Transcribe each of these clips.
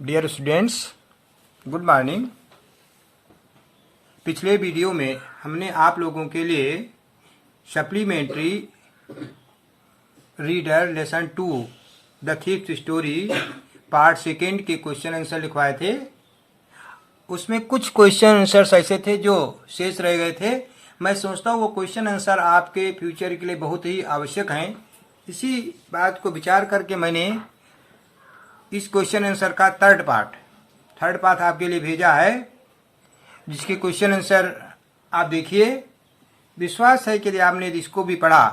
Dear students, good morning. पिछले video में हमने आप लोगों के लिए supplementary reader lesson 2 the thief's story part second के क्वेश्चन आंसर लिखवाए थे। उसमें कुछ क्वेश्चन आंसर्स ऐसे थे जो शेष रह गए थे। मैं सोचता हूँ वो क्वेश्चन आंसर आपके फ्यूचर के लिए बहुत ही आवश्यक हैं। इसी बात को विचार करके मैंने इस क्वेश्चन आंसर का थर्ड पार्ट आपके लिए भेजा है, जिसके क्वेश्चन आंसर आप देखिए। विश्वास है कि यदि आपने इसको भी पढ़ा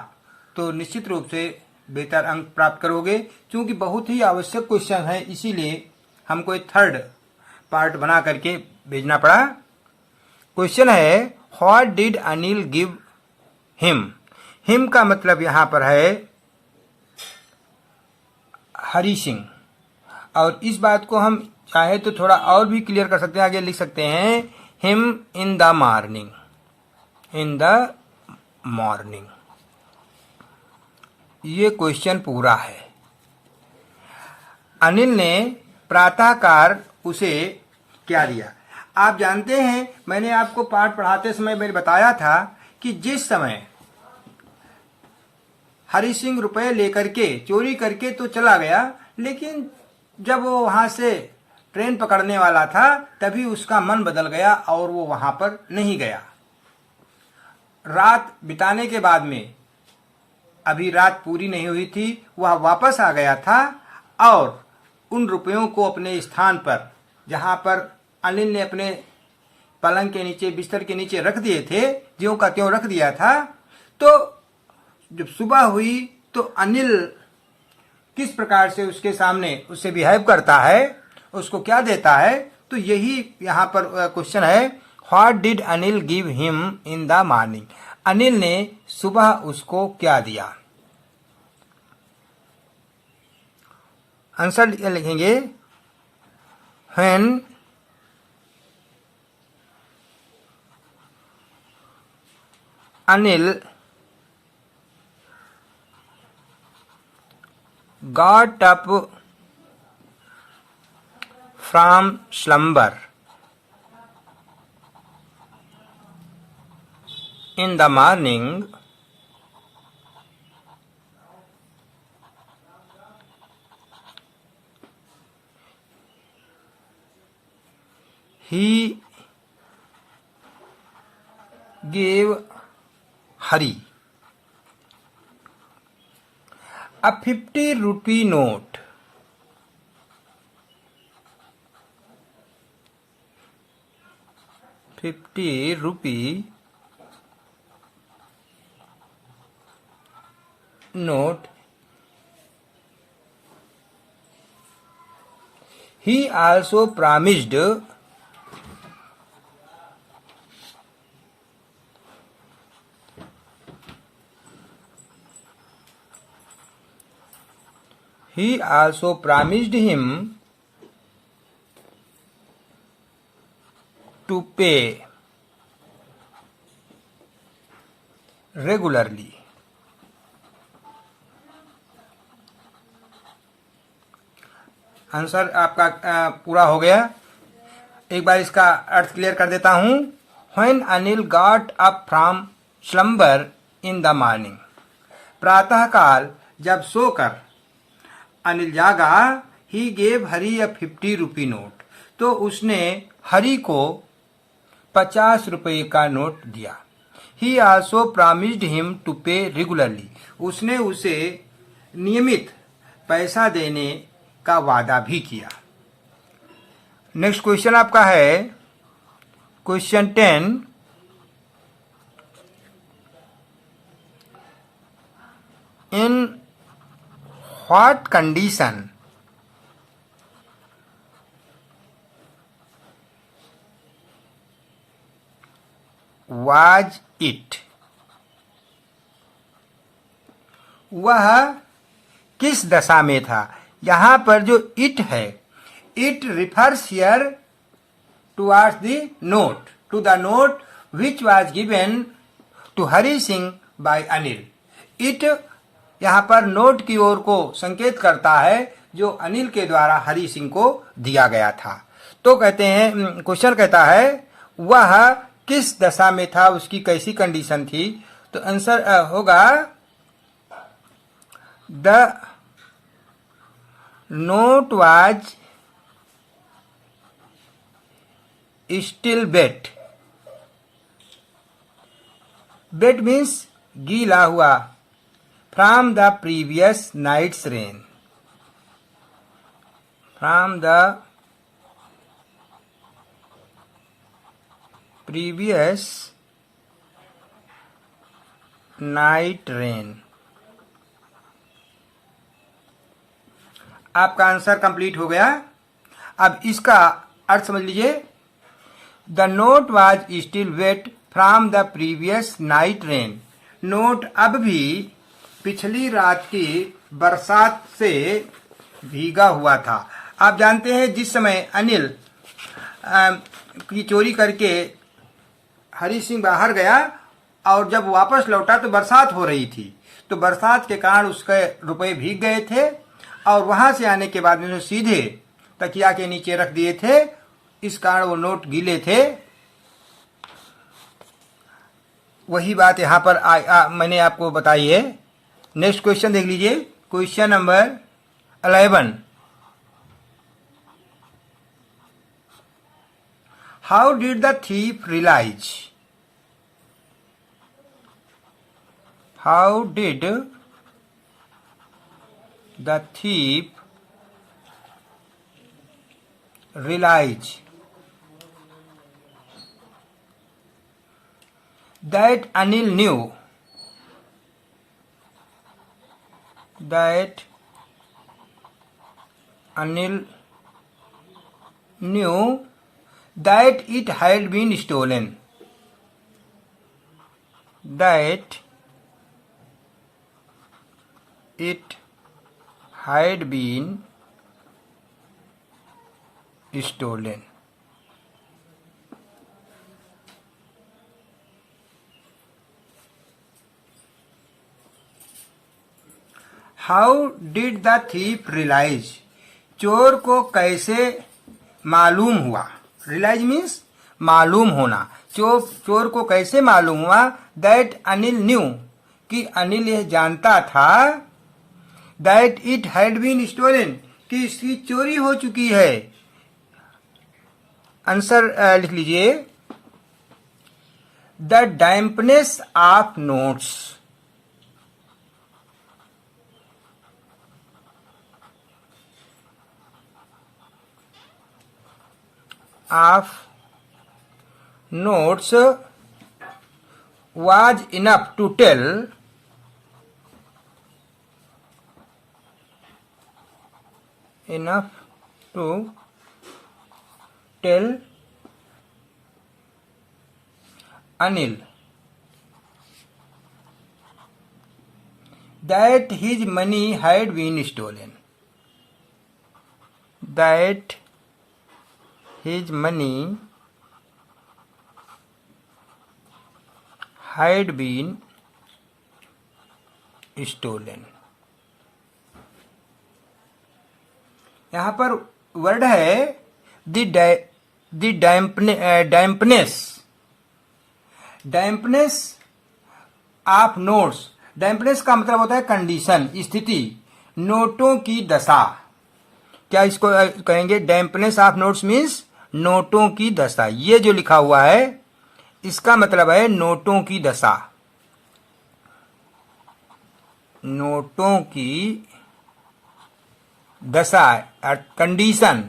तो निश्चित रूप से बेहतर अंक प्राप्त करोगे, क्योंकि बहुत ही आवश्यक क्वेश्चन है, इसीलिए हमको एक थर्ड पार्ट बना करके भेजना पड़ा। क्वेश्चन है, what did Anil give him. Him का मतलब यहाँ पर है हरि सिंह, और इस बात को हम चाहे तो थोड़ा और भी क्लियर कर सकते हैं। आगे लिख सकते हैं हिम इन द मॉर्निंग। ये क्वेश्चन पूरा है। अनिल ने प्रातःकाल उसे क्या दिया। आप जानते हैं, मैंने आपको पाठ पढ़ाते समय मैंने बताया था कि जिस समय हरि सिंह रुपए लेकर के चोरी करके तो चला गया, लेकिन जब वो वहां से ट्रेन पकड़ने वाला था तभी उसका मन बदल गया और वो वहां पर नहीं गया। रात बिताने के बाद में, अभी रात पूरी नहीं हुई थी, वह वापस आ गया था और उन रुपयों को अपने स्थान पर, जहां पर अनिल ने अपने पलंग के नीचे, बिस्तर के नीचे रख दिए थे, ज्यों का त्यों रख दिया था। तो जब सुबह हुई तो अनिल किस प्रकार से उसके सामने उससे बिहेव करता है, उसको क्या देता है, तो यही यहाँ पर क्वेश्चन है, what did Anil give him in the morning. Anil ने सुबह उसको क्या दिया। आंसर लिखेंगे, when Anil got up from slumber in the morning, he gave Hari a 50 rupee note. ₹50 note. He also promised him to pay regularly. Answer आपका पूरा हो गया। एक बार इसका अर्थ क्लियर कर देता हूं। When Anil got up from slumber in the morning, प्रातःकाल जब सोकर अनिल जागा, he gave Hari a 50 rupee note, तो उसने हरी को 50 रुपये का नोट दिया। He also promised him to pay regularly, उसने उसे नियमित पैसा देने का वादा भी किया। नेक्स्ट क्वेश्चन आपका है question 10। In what condition was it, वह किस दशा में था। यहाँ पर जो इट है, it refers here towards the note, to the note which was given to Hari Singh by Anil. It यहाँ पर नोट की ओर को संकेत करता है जो अनिल के द्वारा हरि सिंह को दिया गया था। तो कहते हैं, क्वेश्चन कहता है वह किस दशा में था, उसकी कैसी कंडीशन थी। तो आंसर होगा the note was still wet. Wet means गीला हुआ, from the previous night's rain, from the previous night rain. आपका आंसर कंप्लीट हो गया। अब इसका अर्थ समझ लीजिए। The note was still wet from the previous night rain. Note अब भी पिछली रात की बरसात से भीगा हुआ था। आप जानते हैं जिस समय अनिल की चोरी करके हरि सिंह बाहर गया और जब वापस लौटा तो बरसात हो रही थी, तो बरसात के कारण उसके रुपए भीग गए थे और वहां से आने के बाद में सीधे तकिया के नीचे रख दिए थे, इस कारण वो नोट गीले थे। वही बात यहाँ पर मैंने आपको बताई है। नेक्स्ट क्वेश्चन देख लीजिए, question number 11। How did the thief realize? How did the thief realize that Anil knew that Anil knew that it had been stolen, that it had been stolen? How did the thief realize? चोर को कैसे मालूम हुआ? Realize means मालूम होना। चोर को कैसे मालूम हुआ? That अनिल knew, कि अनिल यह जानता था, that it had been stolen, कि इसकी चोरी हो चुकी है। आंसर लिख लीजिए, the dampness of notes. Of notes was enough to tell Anil that his money had been stolen, that his money had been stolen। यहाँ पर वर्ड है the dampness. Dampness of notes. Dampness का मतलब होता है condition, स्थिति। नोटों की दशा, क्या इसको कहेंगे? डैम्पनेस ऑफ नोट्स मीन्स नोटों की दशा। ये जो लिखा हुआ है इसका मतलब है नोटों की दशा, नोटों की दशा, कंडीशन।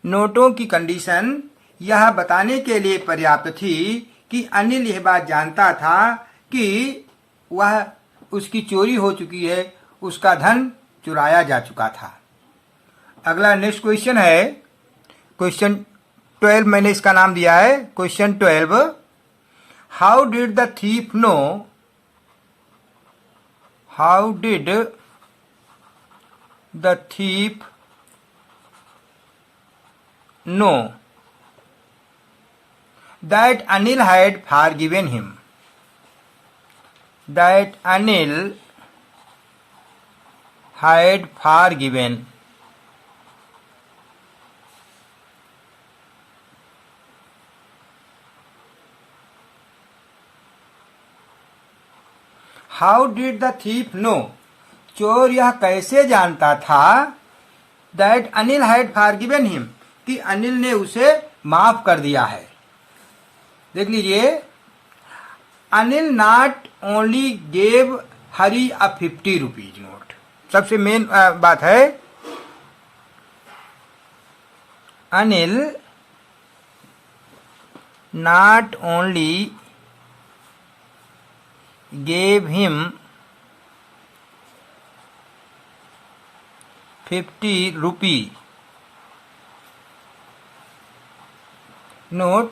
नोटों की कंडीशन यह बताने के लिए पर्याप्त थी कि अनिल यह बात जानता था कि वह उसकी चोरी हो चुकी है, उसका धन चुराया जा चुका था। अगला नेक्स्ट क्वेश्चन है क्वेश्चन 12, मैंने इसका नाम दिया है question 12। How did the thief know, how did the thief know that Anil had forgiven him, that Anil had forgiven how did the thief know, चोर यह कैसे जानता था, that Anil had forgiven him, कि अनिल ने उसे माफ कर दिया है। देख लीजिए, Anil not only gave Hari a 50 rupees note. सबसे मेन बात है, Anil not only gave him 50 rupee note,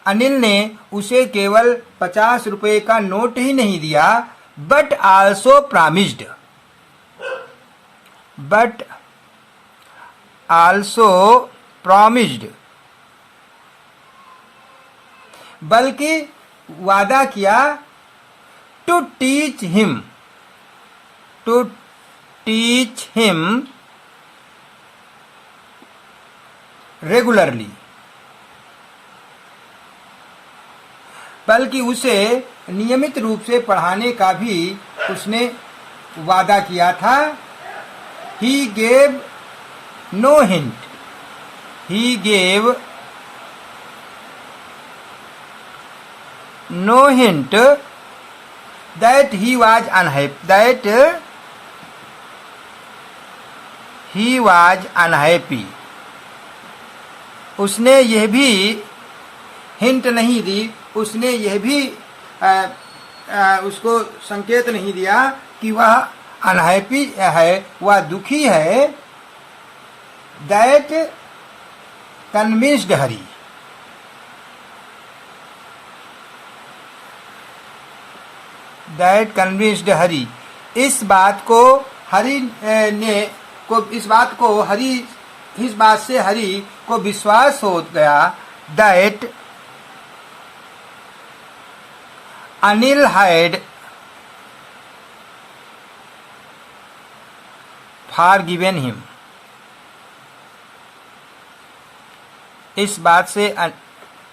Anil ने उसे केवल 50 रुपए का नोट ही नहीं दिया, बट आल्सो प्रॉमिस्ड, बल्कि वादा किया, टू टीच हिम रेगुलरली, बल्कि उसे नियमित रूप से पढ़ाने का भी उसने वादा किया था। He gave no hint that he was unhappy, उसने यह भी हिंट नहीं दी, उसने यह भी उसको संकेत नहीं दिया कि वह अनहैप्पी है, वह दुखी है। दैट कन्विंस्ड हरी, इस बात से हरी को विश्वास हो गया, that Anil had forgiven him, इस बात से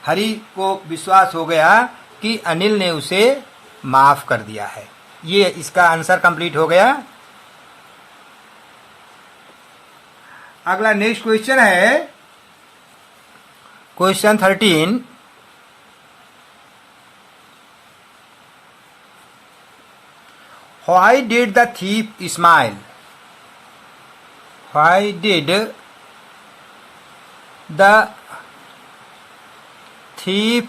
हरी को विश्वास हो गया कि अनिल ने उसे माफ कर दिया है। ये इसका आंसर कंप्लीट हो गया। अगला नेक्स्ट क्वेश्चन है question 13। Why did the thief smile? Why did the thief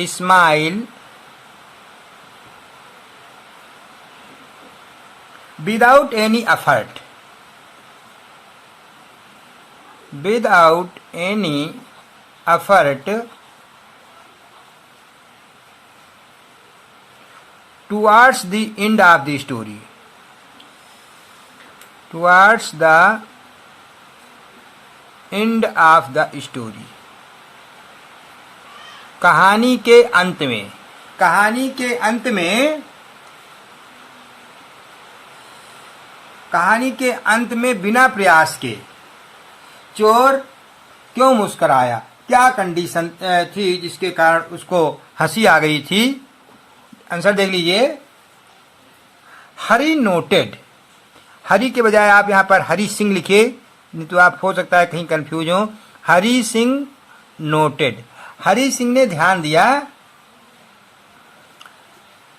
smile without any effort? Without any effort towards the end of the story. Towards the end of the story. कहानी के अंत में, कहानी के अंत में बिना प्रयास के चोर क्यों मुस्कुराया? क्या कंडीशन थी जिसके कारण उसको हंसी आ गई थी? आंसर देख लीजिए। हरी नोटेड, हरी के बजाय आप यहां पर हरी सिंह लिखे, नहीं तो आप हो सकता है कहीं कंफ्यूज हो। हरी सिंह नोटेड, हरी सिंह ने ध्यान दिया,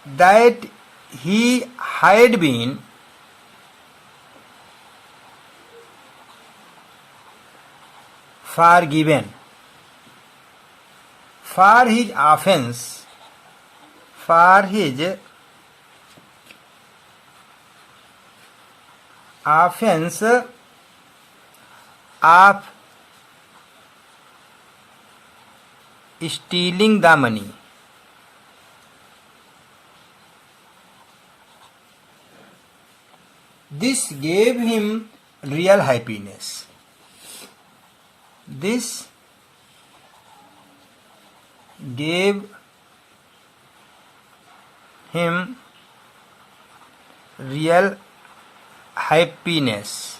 that he had been forgiven for his offense, for his offense of stealing the money. This gave him real happiness. This gave him real happiness,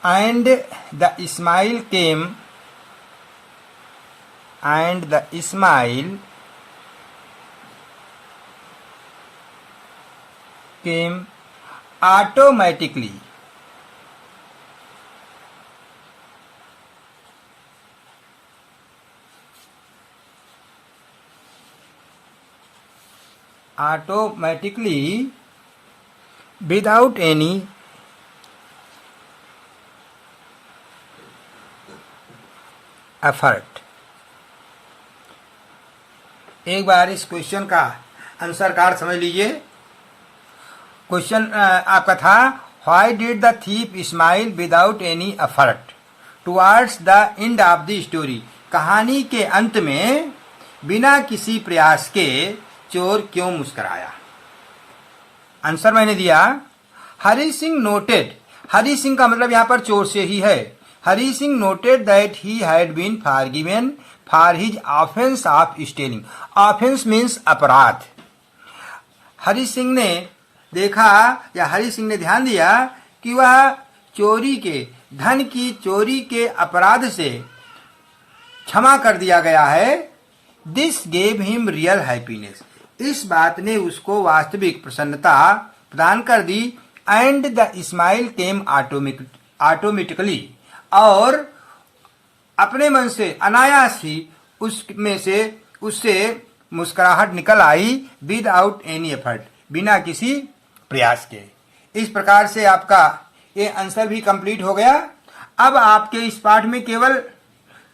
and the smile came automatically. Automatically without any effort. एक बार इस question का answer card समझ लीजिए। Question आपका था, why did the thief smile without any effort towards the end of the story. कहानी के अंत में बिना किसी प्रयास के चोर क्यों मुस्कुराया। आंसर मैंने दिया, हरि सिंह नोटेड, हरि सिंह का मतलब यहाँ पर चोर से ही है। Hari Singh noted that he had been forgiven for his offence of stealing. Offence means अपराध। हरि सिंह ने देखा या हरि सिंह ने ध्यान दिया कि वह चोरी के, धन की चोरी के अपराध से क्षमा कर दिया गया है। This gave him real happiness. इस बात ने उसको वास्तविक प्रसन्नता प्रदान कर दी। And the smile came automatically, और अपने मन से अनायास ही उसमें से उससे मुस्कुराहट निकल आई। विदाउट एनी एफर्ट, बिना किसी प्रयास के। इस प्रकार से आपका ये आंसर भी कंप्लीट हो गया। अब आपके इस पाठ में केवल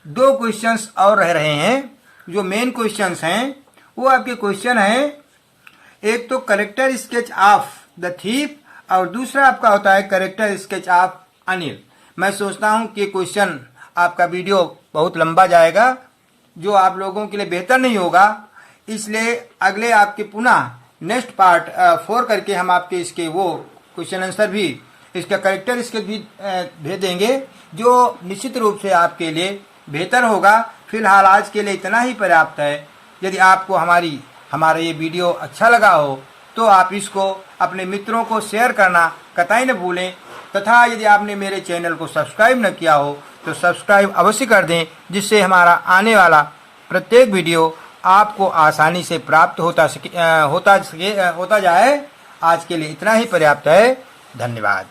2 क्वेश्चंस और रह रहे हैं। जो मेन क्वेश्चंस हैं वो आपके क्वेश्चन हैं, एक तो character sketch of the thief और दूसरा आपका होता है करेक्टर स्केच ऑफ अनिल। मैं सोचता हूं कि क्वेश्चन आपका वीडियो बहुत लंबा जाएगा, जो आप लोगों के लिए बेहतर नहीं होगा। इसलिए अगले आपके पुनः नेक्स्ट पार्ट 4 करके हम आपके इसके वो क्वेश्चन आंसर भी, इसका करेक्टर स्केच भी भेज देंगे, जो निश्चित रूप से आपके लिए बेहतर होगा। फिलहाल आज के लिए इतना ही पर्याप्त है। यदि आपको हमारा ये वीडियो अच्छा लगा हो तो आप इसको अपने मित्रों को शेयर करना कतई न भूलें, तथा यदि आपने मेरे चैनल को सब्सक्राइब न किया हो तो सब्सक्राइब अवश्य कर दें, जिससे हमारा आने वाला प्रत्येक वीडियो आपको आसानी से प्राप्त होता जाए। आज के लिए इतना ही पर्याप्त है। धन्यवाद।